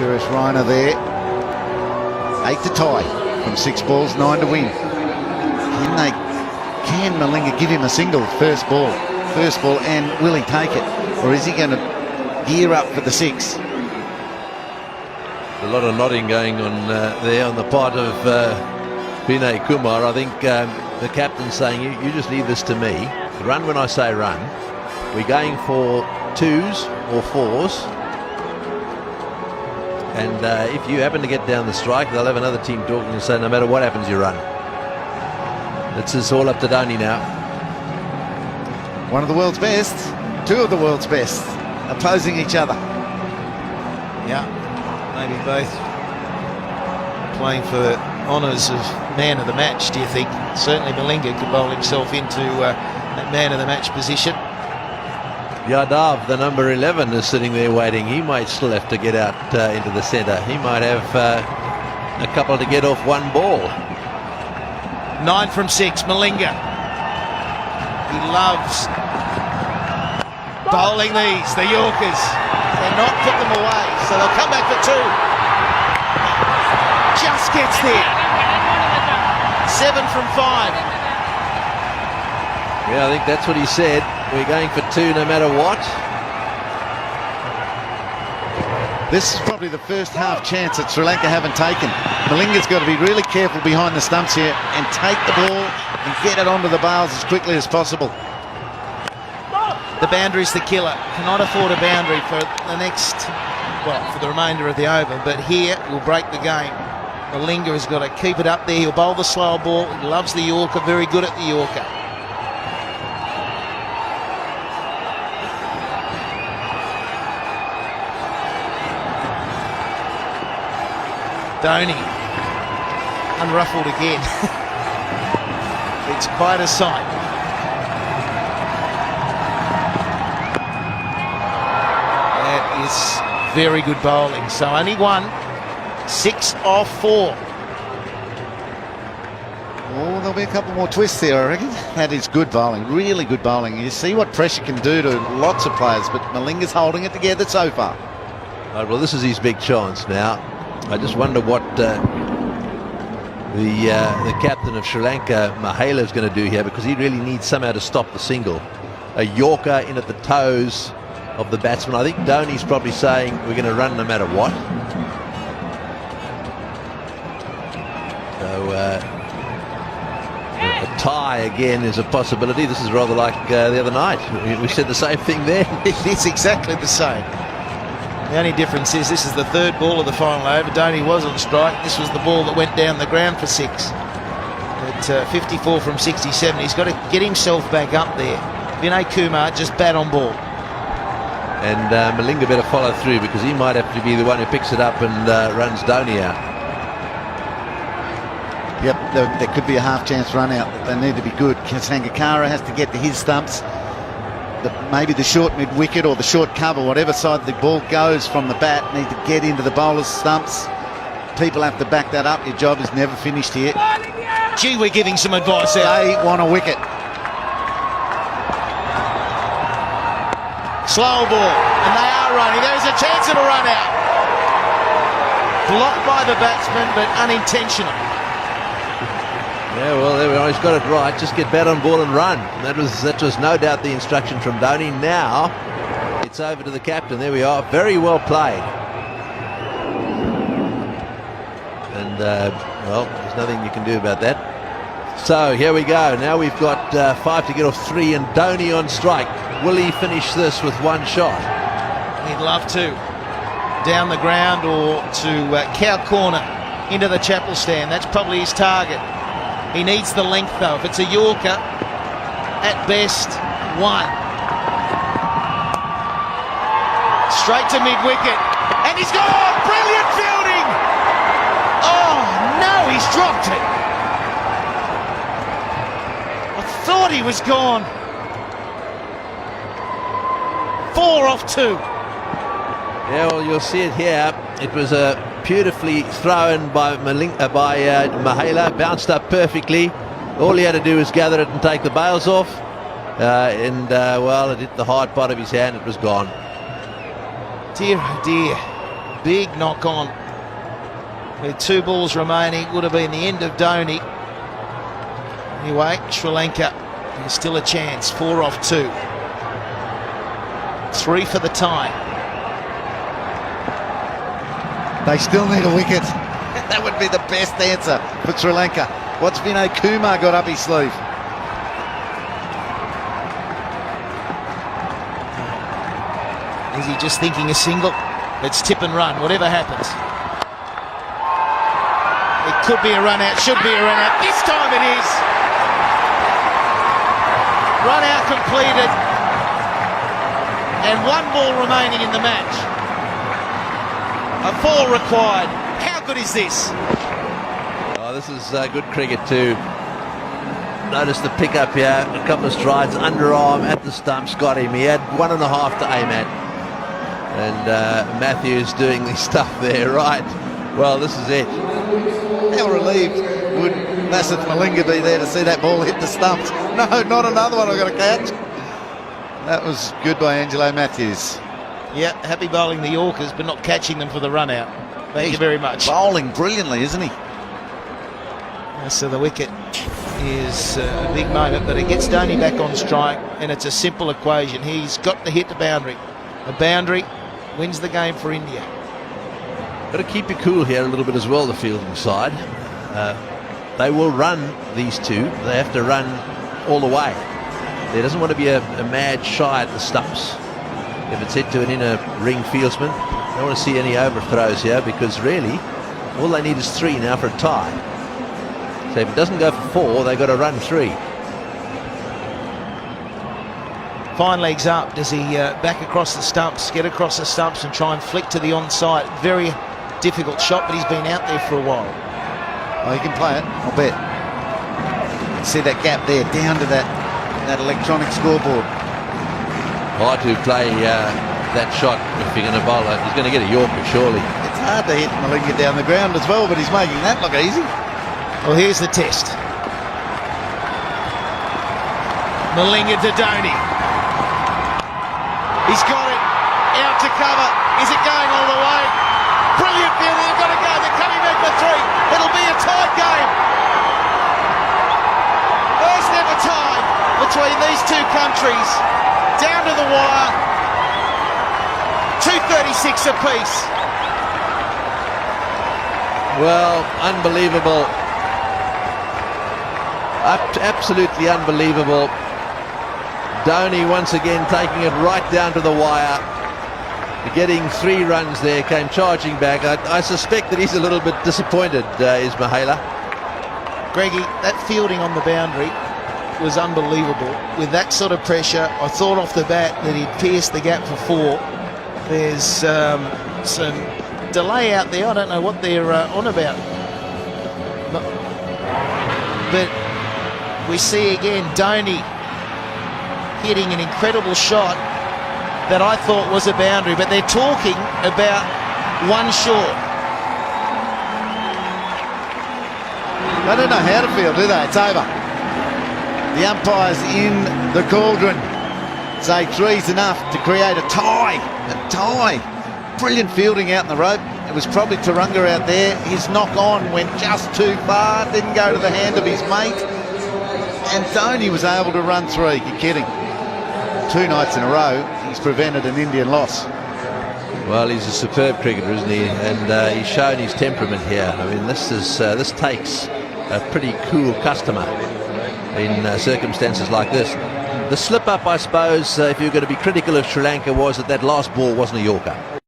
Suresh Raina there. 8 to tie from 6 balls, 9 to win. Can Malinga give him a single first ball, and will he take it? Or is he going to gear up for the 6? A lot of nodding going on there on the part of Vinay Kumar. I think the captain's saying, you just leave this to me. Run when I say run. We're going for 2s or 4s. And if you happen to get down the strike, they'll have another team talking and say, no matter what happens, you run. It's all up to Dhoni now. One of the world's best, 2 of the world's best, opposing each other. Yeah, maybe both playing for honours of man of the match, do you think? Certainly Malinga could bowl himself into that man of the match position. Yadav, the number 11, is sitting there waiting. He might still have to get out into the centre. He might have a couple to get off one ball. 9 from 6, Malinga. He loves bowling these, the Yorkers. They're not put them away, so they'll come back for 2. Just gets there. 7 from 5. Yeah, I think that's what he said. We're going for 2 no matter what. This is probably the first half chance that Sri Lanka haven't taken. Malinga's got to be really careful behind the stumps here and take the ball and get it onto the bales as quickly as possible. The boundary's the killer. Cannot afford a boundary for the next, well, for the remainder of the over, but here will break the game. Malinga has got to keep it up there. He'll bowl the slow ball. He loves the Yorker, very good at the Yorker. Dhoni, unruffled again. It's quite a sight. That is very good bowling. So only 1, 6 off 4. Oh, there'll be a couple more twists there, I reckon. That is good bowling, really good bowling. You see what pressure can do to lots of players, but Malinga's holding it together so far. Right, well, this is his big chance now. I just wonder what the captain of Sri Lanka, Mahela, is going to do here, because he really needs somehow to stop the single. A Yorker in at the toes of the batsman. I think Dhoni's probably saying we're going to run no matter what. So a tie again is a possibility. This is rather like the other night. We said the same thing there. It's exactly the same. The only difference is this is the 3rd ball of the final over. Dhoni was on strike. This was the ball that went down the ground for 6. At 54 from 67, he's got to get himself back up there. Vinay Kumar just bat on ball. And Malinga better follow through, because he might have to be the one who picks it up and runs Dhoni out. Yep, there could be a half chance run out. They need to be good. Sangakkara has to get to his stumps. Maybe the short mid-wicket or the short cover, whatever side the ball goes from the bat, need to get into the bowler's stumps. People have to back that up. Your job is never finished here. Gee, we're giving some advice there. They want a wicket. Slow ball, and they are running. There's a chance of a run out. Blocked by the batsman, but unintentional. Yeah, well, there we are. He's got it right. Just get bat on ball and run. That was no doubt the instruction from Dhoni. Now it's over to the captain. There we are. Very well played. And well, there's nothing you can do about that. So here we go. Now we've got 5 to get off 3, and Dhoni on strike. Will he finish this with 1 shot? He'd love to. Down the ground or to cow corner into the chapel stand. That's probably his target. He needs the length though. If it's a Yorker, at best 1. Straight to mid-wicket, and he's gone! Brilliant fielding! Oh no, he's dropped it. I thought he was gone. 4 off 2. Yeah, well, you'll see it here. It was a beautifully thrown by Mahela, bounced up perfectly. All he had to do was gather it and take the bails off, well, it hit the hard part of his hand. It was gone. Dear, oh dear. big knock on. With 2 balls remaining, would have been the end of Dhoni. Anyway, Sri Lanka, there's still a chance. 4 off 2. 3 for the tie. They still need a wicket. That would be the best answer for Sri Lanka. What's Vinay Kumar got up his sleeve? Is he just thinking a single? Let's tip and run, whatever happens. It could be a run out, should be a run out. This time it is. Run out completed. And 1 ball remaining in the match. A 4 required. How good is this? Oh, this is good cricket too. Notice the pickup here, a couple of strides, underarm at the stumps, got him. He had 1.5 to aim at. And Matthews doing the stuff there, right? Well, this is it. How relieved would Malinga be there to see that ball hit the stumps? No, not another one I've got to catch. That was good by Angelo Matthews. Yeah, happy bowling the Yorkers, but not catching them for the run out. Thank you very much. Bowling brilliantly, isn't he? So the wicket is a big moment, but it gets Dhoni back on strike, and it's a simple equation. He's got to hit the boundary. The boundary wins the game for India. Got to keep you cool here a little bit as well, the fielding side. They will run these 2. They have to run all the way. There doesn't want to be a mad shy at the stumps. If it's hit to an inner ring fieldsman, I don't want to see any overthrows here, because really all they need is 3 now for a tie. So if it doesn't go for 4, they've got to run 3. Fine legs up. Does he back across the stumps, get across the stumps and try and flick to the onside? Very difficult shot, but he's been out there for a while. Oh, he can play it, I'll bet. You can see that gap there, down to that electronic scoreboard. Hard to play that shot if you're going to bowl it. He's going to get a Yorker, surely. It's hard to hit Malinga down the ground as well, but he's making that look easy. Well, here's the test. Malinga to Dhoni. He's got it. Out to cover. Is it going all the way? Brilliant fielding. They've got to go. They're coming back for 3. It'll be a tied game. First ever tie between these 2 countries. Down to the wire. 2:36 apiece. Well, unbelievable. Absolutely unbelievable. Dhoni once again taking it right down to the wire. Getting 3 runs there, came charging back. I suspect that he's a little bit disappointed, is Mahela. Greggy, that fielding on the boundary was unbelievable. With that sort of pressure, I thought off the bat that he'd pierced the gap for 4. There's some delay out there. I don't know what they're on about. But we see again Dhoni hitting an incredible shot that I thought was a boundary, but they're talking about 1 short. They don't know how to field, do they? It's over. The umpires in the cauldron say 3's enough to create a tie. A tie. Brilliant fielding out in the rope. It was probably Tarunga out there. His knock on went just too far, didn't go to the hand of his mate. And Dhoni was able to run 3. You're kidding. 2 nights in a row, he's prevented an Indian loss. Well, he's a superb cricketer, isn't he? And he's shown his temperament here. I mean, this takes a pretty cool customer in circumstances like this. The slip-up, I suppose, if you're going to be critical of Sri Lanka, was that last ball wasn't a Yorker.